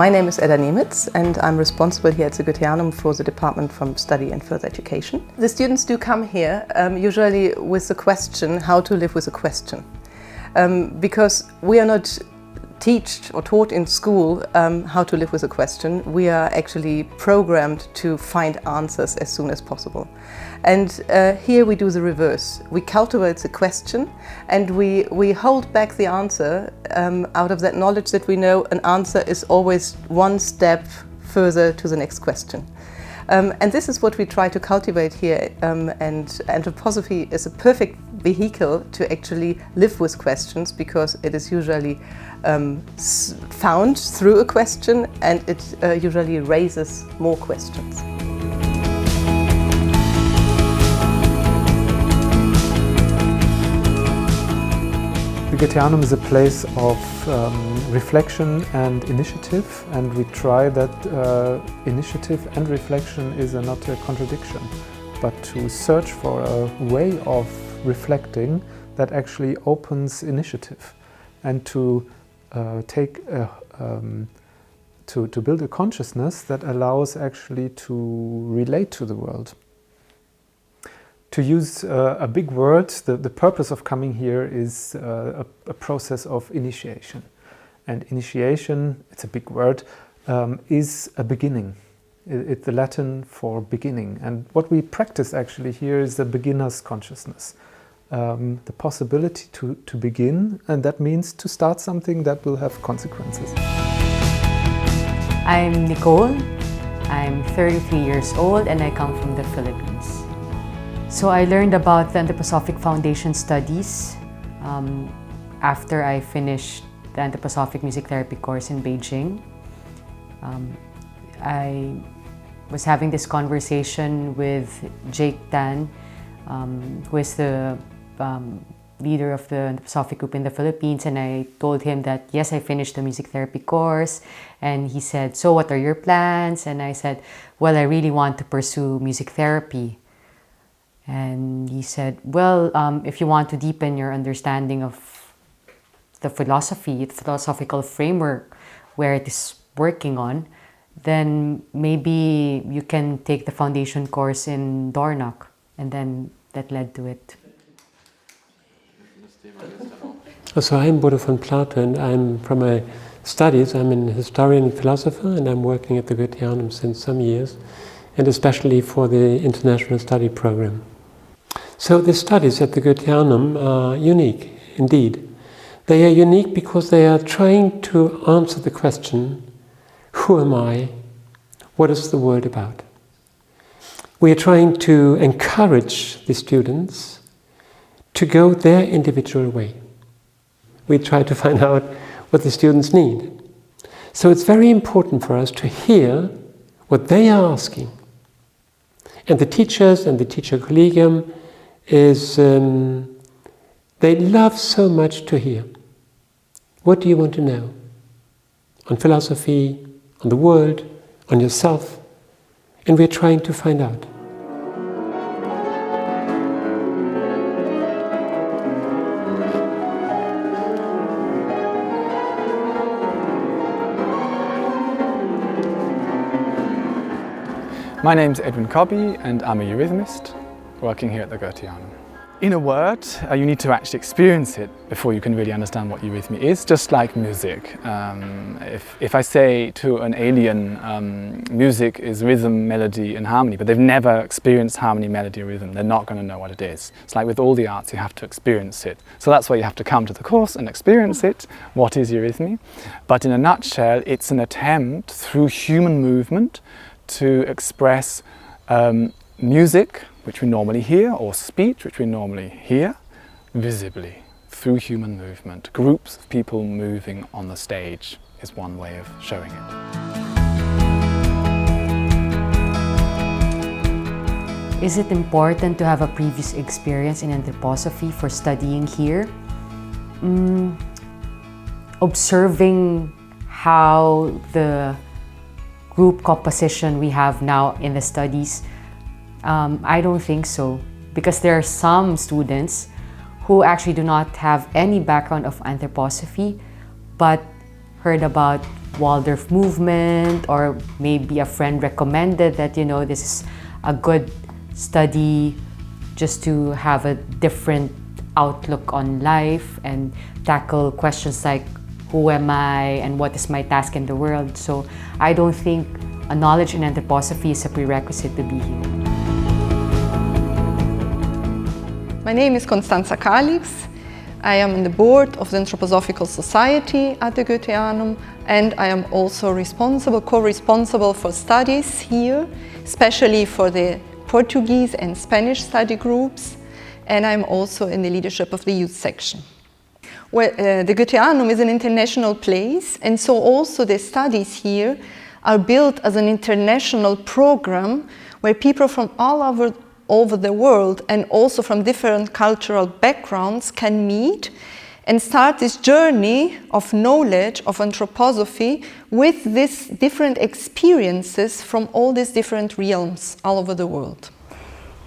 My name is Edda Nemitz and I'm responsible here at the Goetheanum for the Department for Study and Further Education. The students do come here usually with the question how to live with a question. Because we are not taught in school how to live with a question. We are actually programmed to find answers as soon as possible. And here we do the reverse. We cultivate the question and we hold back the answer out of that knowledge that we know an answer is always one step further to the next question. And this is what we try to cultivate here, and anthroposophy is a perfect vehicle to actually live with questions because it is usually found through a question and it usually raises more questions. The Goetheanum is a place of reflection and initiative, and we try that initiative and reflection is not a contradiction, but to search for a way of reflecting that actually opens initiative, and to to build a consciousness that allows actually to relate to the world. To use a big word, the purpose of coming here is a process of initiation. And initiation, it's a big word, is a beginning. It's the Latin for beginning. And what we practice actually here is the beginner's consciousness. The possibility to begin, and that means to start something that will have consequences. I'm Nicole. I'm 33 years old and I come from the Philippines. So I learned about the Anthroposophic Foundation studies after I finished the Anthroposophic Music Therapy course in Beijing. I was having this conversation with Jake Tan, who is the leader of the Anthroposophic group in the Philippines, and I told him that yes, I finished the music therapy course, and he said, so what are your plans? And I said, well, I really want to pursue music therapy. And he said, well, if you want to deepen your understanding of the philosophy, the philosophical framework where it is working on, then maybe you can take the foundation course in Dornach. And then that led to it. So I'm Bodo von Plato, and I'm from my studies, I'm an historian and philosopher, and I'm working at the Goetheanum since some years, and especially for the International Study Program. So the studies at the Goetheanum are unique, indeed. They are unique because they are trying to answer the question, who am I? What is the world about? We are trying to encourage the students to go their individual way. We try to find out what the students need. So it's very important for us to hear what they are asking. And the teachers and the teacher collegium is, they love so much to hear. What do you want to know? On philosophy, on the world, on yourself. And we're trying to find out. My name's Edwin and I'm a eurythmist working here at the Goetheanum. In a word, you need to actually experience it before you can really understand what eurythmy is, just like music. If I say to an alien, music is rhythm, melody and harmony, but they've never experienced harmony, melody or rhythm, they're not going to know what it is. It's like with all the arts, you have to experience it. So that's why you have to come to the course and experience it. What is eurythmy? But in a nutshell, it's an attempt through human movement to express music, which we normally hear, or speech, which we normally hear, visibly, through human movement. Groups of people moving on the stage is one way of showing it. Is it important to have a previous experience in anthroposophy for studying here? Observing how the group composition we have now in the studies, I don't think so, because there are some students who actually do not have any background of anthroposophy but heard about Waldorf movement, or maybe a friend recommended that, you know, this is a good study just to have a different outlook on life and tackle questions like who am I and what is my task in the world. So I don't think a knowledge in anthroposophy is a prerequisite to be here. My name is Constanza Calix. I am on the board of the Anthroposophical Society at the Goetheanum, and I am also co-responsible for studies here, especially for the Portuguese and Spanish study groups, and I'm also in the leadership of the youth section. The Goetheanum is an international place, and so also the studies here are built as an international program where people from all over the world and also from different cultural backgrounds can meet and start this journey of knowledge of anthroposophy with these different experiences from all these different realms all over the world.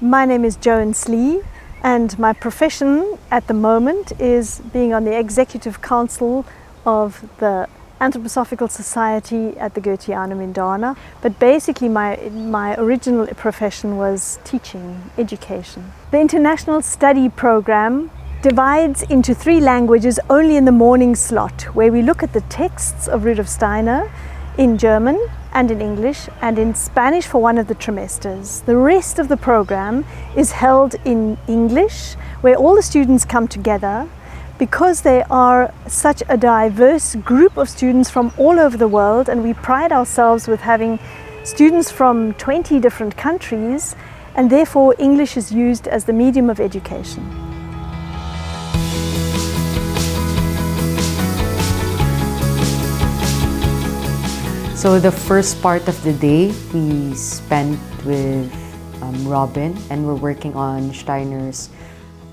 My name is Joan Slee, and my profession at the moment is being on the Executive Council of the Anthroposophical Society at the Goetheanum in Dana. But basically my original profession was teaching, education. The international study program divides into 3 languages only in the morning slot, where we look at the texts of Rudolf Steiner in German and in English and in Spanish for one of the trimesters. The rest of the program is held in English, where all the students come together. Because they are such a diverse group of students from all over the world, and we pride ourselves with having students from 20 different countries, and therefore English is used as the medium of education. So the first part of the day we spent with Robin, and we're working on Steiners'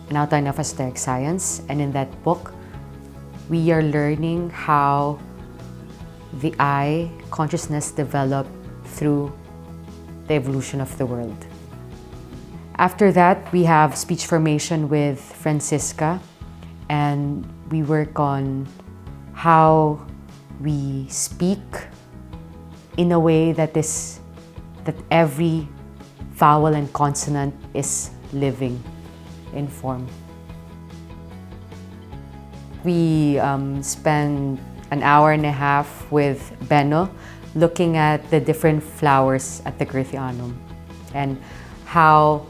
An Outline of Aesthetic Science, and in that book we are learning how the eye consciousness developed through the evolution of the world. After that, we have speech formation with Francisca, and we work on how we speak in a way that every vowel and consonant is living in form. We spend an hour and a half with Benno looking at the different flowers at the Goetheanum and how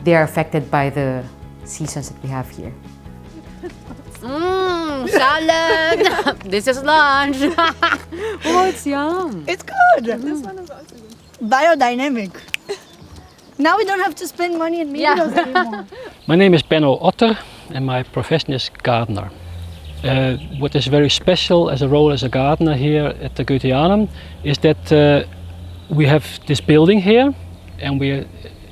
they are affected by the seasons that we have here. Salad! This is lunch! Oh, it's yum! It's good! This one is also good. Biodynamic. Now we don't have to spend money in meals anymore. My name is Benno Otter and my profession is gardener. What is very special as a role as a gardener here at the Goetheanum is that we have this building here and we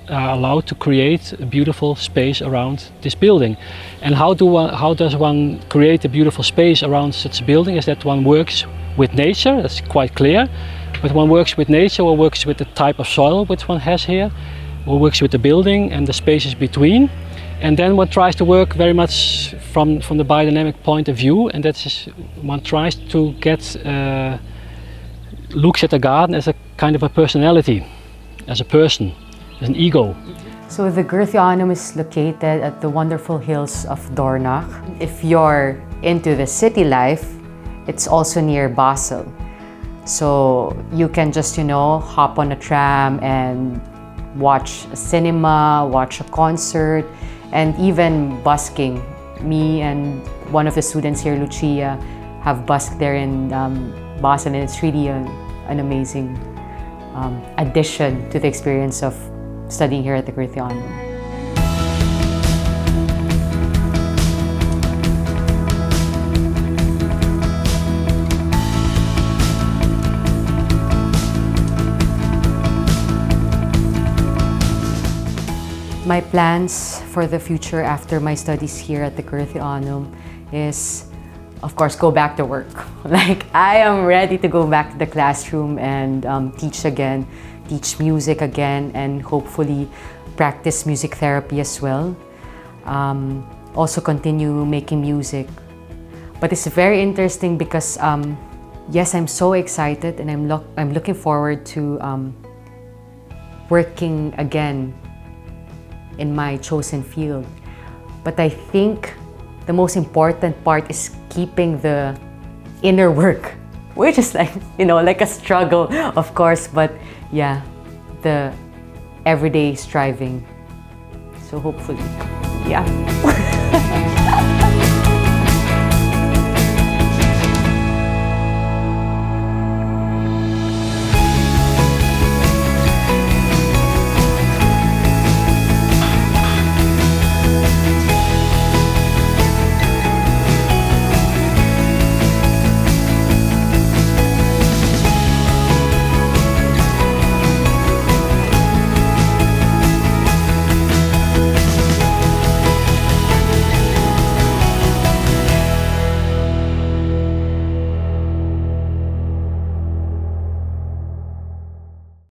are allowed to create a beautiful space around this building. And how does one create a beautiful space around such a building? Is that one works with nature, that's quite clear. But one works with nature, one works with the type of soil which one has here, one works with the building and the spaces between. And then one tries to work very much from the biodynamic point of view, and that's one tries to get looks at the garden as a kind of a personality, as a person, as an ego. So the Goetheanum is located at the wonderful hills of Dornach. If you're into the city life, it's also near Basel. So you can just, hop on a tram and watch a cinema, watch a concert, and even busking. Me and one of the students here, Lucia, have busked there in Basel, and it's really an amazing addition to the experience of studying here at the Goetheanum. My plans for the future after my studies here at the Goetheanum is, of course, go back to work. I am ready to go back to the classroom and teach again, teach music again, and hopefully practice music therapy as well. Also continue making music. But it's very interesting because yes, I'm so excited, and I'm looking forward to working again in my chosen field. But I think the most important part is keeping the inner work, which is like, you know, like a struggle, of course, but yeah, the everyday striving. So hopefully, yeah.